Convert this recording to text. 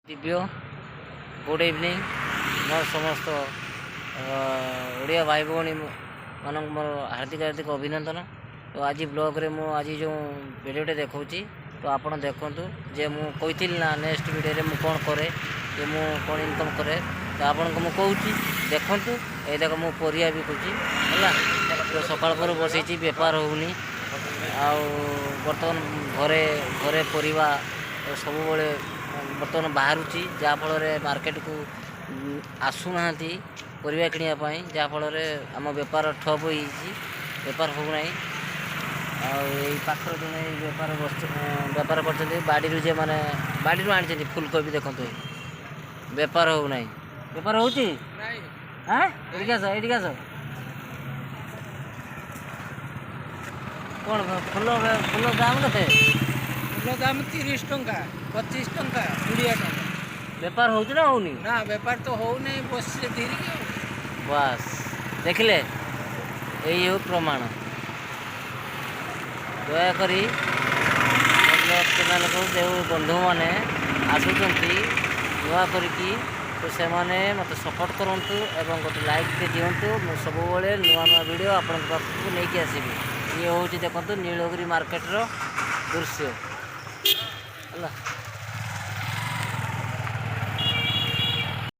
Divya good evening मोर समस्त ओडिया भाई भौणी मान मोर हार्दिक हार्दिक अभिनंदन। तो आज ब्लॉग रे मु आज जो वीडियोटे देखौची तो आपण देखंतु जे मु कहिथिल ना नेक्स्ट वीडियो रे मु कोन करे जे मु कोन इनकम करे तो आपण को मु कहूची देखंतु ए देख मु परिया भी कुची हला तो सकाळ पर बसैची व्यापार होउनी आ बर्तमान घरे घरे परिवा सब बड़े बर्तमान बाहरुची जहाँफल मार्केट को आसुना परिवा किणापी जहाँफल आम बेपार ठप हो बेपार होना पाखर जन बेपार बेपार कर बाड़ी जे मैंने बाड़ी आनी फुलकोबी देखते बेपार होना बेपार हो कौन फुल फुल दाम के फुल दाम 30 टंका 25 टंका 20 टंका बेपार हो ना बेपार तो हो नहीं बस धीरे बस देखले यही हो प्रमाण दयाक जो बंधु मैंने आसुँच नुआ करके तो से मत सपोर्ट करूँ एवं गोटे लाइक दिंतु सब नुआ नुआ वीडियो आपण पाखक नहीं आसबि ये हूँ देखो नीलगिरी मार्केट रो दृश्य है।